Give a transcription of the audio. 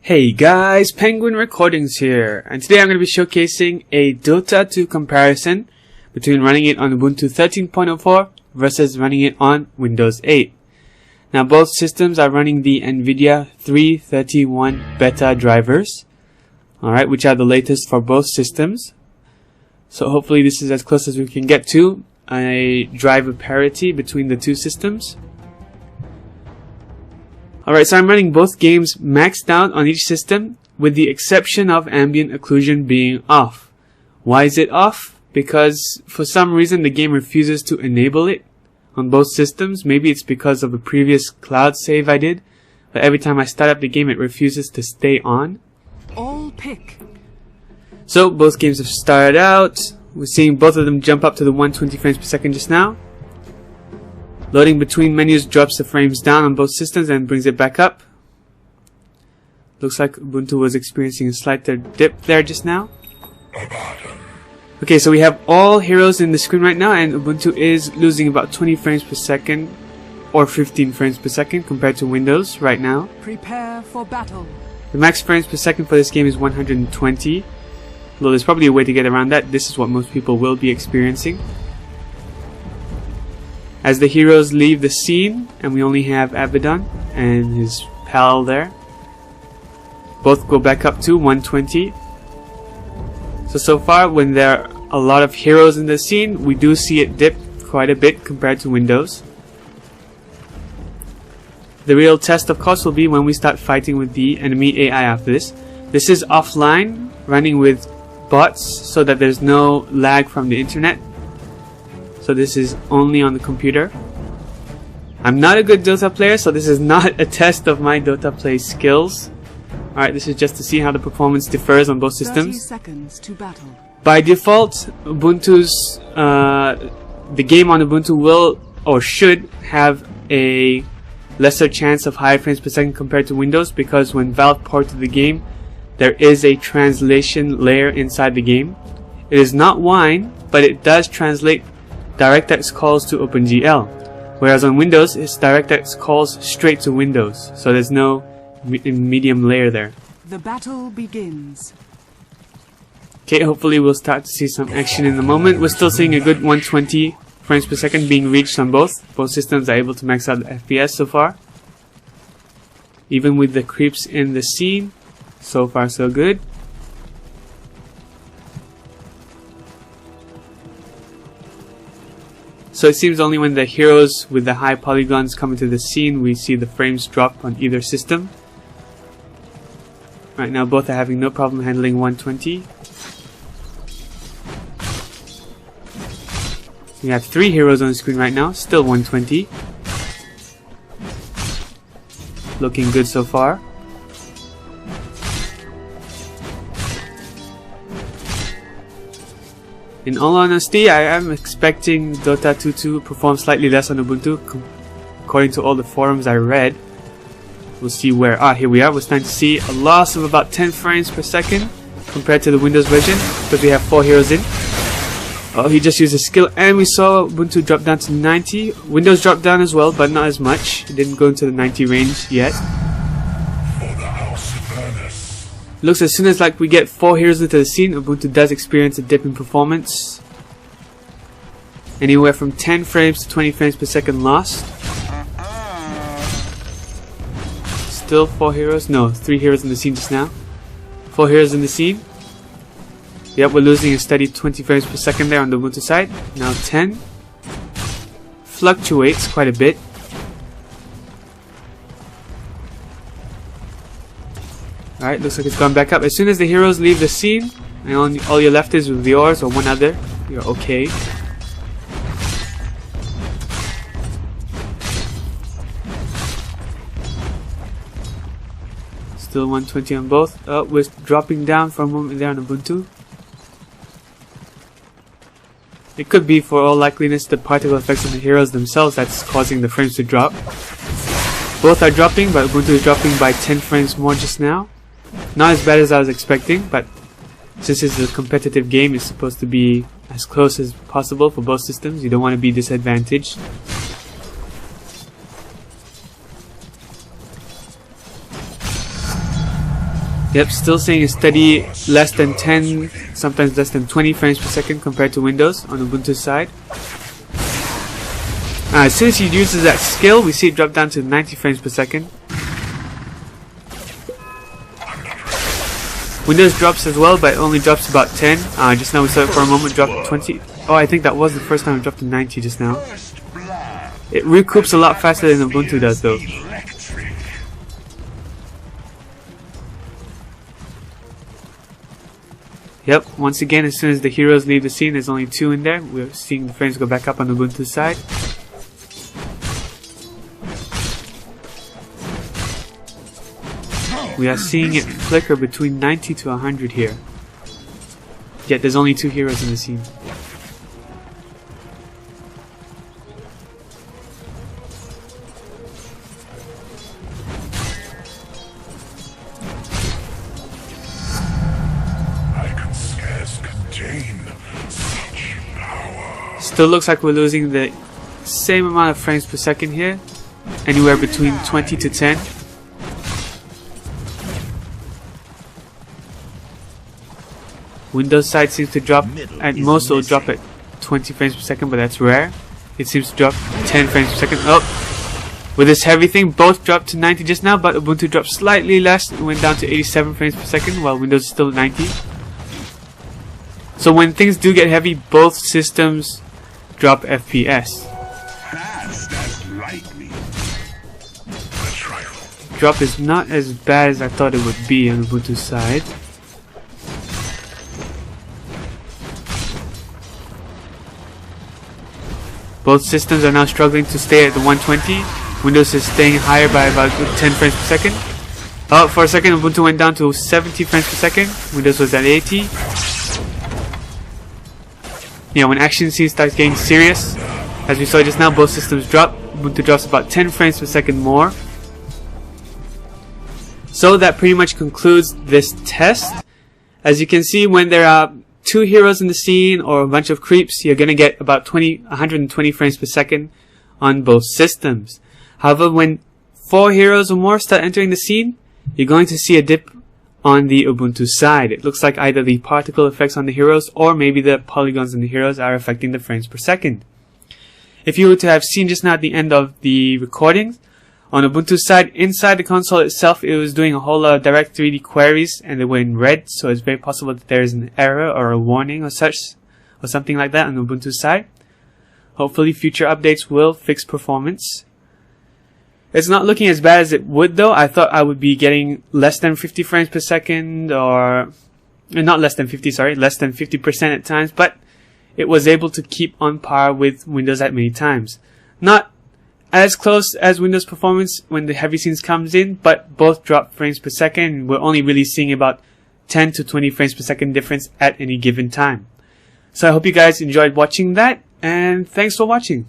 Hey guys, Penguin Recordings here, and today I'm going to be showcasing a Dota 2 comparison between running it on Ubuntu 13.04 versus running it on Windows 8. Now both systems are running the NVIDIA 331 beta drivers, alright, which are the latest for both systems. So hopefully this is as close as we can get to a driver parity between the two systems. Alright, so I'm running both games maxed out on each system with the exception of ambient occlusion being off. Why is it off? Because for some reason the game refuses to enable it on both systems. Maybe it's because of a previous cloud save I did, but every time I start up the game it refuses to stay on. All pick. So both games have started out. We're seeing both of them jump up to the 120 frames per second just now. Loading between menus drops the frames down on both systems and brings it back up. Looks like Ubuntu was experiencing a slight dip there just now. Okay, so we have all heroes in the screen right now, and Ubuntu is losing about 20 frames per second or 15 frames per second compared to Windows right now. Prepare for battle. The max frames per second for this game is 120. Although there's probably a way to get around that. This is what most people will be experiencing. As the heroes leave the scene, and we only have Abaddon and his pal there, both go back up to 120. So far, when there are a lot of heroes in the scene, we do see it dip quite a bit compared to Windows. The real test, of course, will be when we start fighting with the enemy AI after this. This is offline, running with bots, so that there's no lag from the internet. So this is only on the computer. I'm not a good Dota player, so this is not a test of my Dota play skills. Alright, this is just to see how the performance differs on both systems. 30 seconds to battle. By default, Ubuntu's the game on Ubuntu will or should have a lesser chance of higher frames per second compared to Windows, because when Valve ported the game, there is a translation layer inside the game. It is not Wine, but it does translate DirectX calls to OpenGL, whereas on Windows it's DirectX calls straight to Windows, so there's no medium layer there. The battle begins. Okay, hopefully we'll start to see some action in the moment. We're still seeing a good 120 frames per second being reached on both. Both systems are able to max out the FPS so far. Even with the creeps in the scene, so far so good. So it seems only when the heroes with the high polygons come into the scene we see the frames drop on either system. Right now both are having no problem handling 120. We have 3 heroes on the screen right now, still 120. Looking good so far. In all honesty, I am expecting Dota 2 to perform slightly less on Ubuntu, according to all the forums I read. We'll see where. Here we are. We're starting to see a loss of about 10 frames per second compared to the Windows version, because we have 4 heroes in. Oh, he just used a skill, and we saw Ubuntu drop down to 90. Windows dropped down as well, but not as much. It didn't go into the 90 range yet. Looks as soon as we get 4 heroes into the scene, Ubuntu does experience a dip in performance. Anywhere from 10 frames to 20 frames per second lost. Still 4 heroes? No, 3 heroes in the scene just now. 4 heroes in the scene. Yep, we're losing a steady 20 frames per second there on the Ubuntu side. Now 10. Fluctuates quite a bit. Alright, looks like it's gone back up. As soon as the heroes leave the scene, and all you're left is with yours or one other, you're okay. Still 120 on both. Oh, we're dropping down for a moment there on Ubuntu. It could be, for all likeliness, the particle effects on the heroes themselves that's causing the frames to drop. Both are dropping, but Ubuntu is dropping by 10 frames more just now. Not as bad as I was expecting, but since it's a competitive game, it's supposed to be as close as possible for both systems. You don't want to be disadvantaged. Yep, still seeing a steady less than 10, sometimes less than 20 frames per second compared to Windows on Ubuntu's side. As soon as he uses that skill, we see it drop down to 90 frames per second. Windows drops as well, but it only drops about 10. Just now we saw it for a moment drop to 20. Oh, I think that was the first time it dropped to 90 just now. It recoups a lot faster than Ubuntu does though. Yep, once again, as soon as the heroes leave the scene, there's only 2 in there. We're seeing the frames go back up on Ubuntu's side. We are seeing it flicker between 90 to 100 here. Yet there's only 2 heroes in the scene. Still looks like we're losing the same amount of frames per second here, anywhere between 20 to 10. Windows side seems to drop, at most it'll drop at 20 frames per second, but that's rare. It seems to drop 10 frames per second. Oh, with this heavy thing, both dropped to 90 just now, but Ubuntu dropped slightly less. It went down to 87 frames per second, while Windows is still at 90. So when things do get heavy, both systems drop FPS. Drop is not as bad as I thought it would be on Ubuntu's side. Both systems are now struggling to stay at the 120. Windows is staying higher by about 10 frames per second. Oh, for a second Ubuntu went down to 70 frames per second. Windows was at 80. Yeah, when action scene starts getting serious, as we saw just now, both systems drop. Ubuntu drops about 10 frames per second more. So that pretty much concludes this test. As you can see, when there are 2 heroes in the scene or a bunch of creeps, you're gonna get about 120 frames per second on both systems. However, when 4 heroes or more start entering the scene, you're going to see a dip on the Ubuntu side. It looks like either the particle effects on the heroes or maybe the polygons on the heroes are affecting the frames per second. If you were to have seen just now at the end of the recording, on Ubuntu's side, inside the console itself, it was doing a whole lot of direct 3D queries and they were in red, so it's very possible that there is an error or a warning or such, or something like that on Ubuntu's side. Hopefully future updates will fix performance. It's not looking as bad as it would though. I thought I would be getting less than 50 frames per second, or not less than 50, sorry, less than 50% at times, but it was able to keep on par with Windows at many times. Not as close as Windows performance when the heavy scenes comes in, but both drop frames per second. We're only really seeing about 10 to 20 frames per second difference at any given time. So I hope you guys enjoyed watching that, and thanks for watching.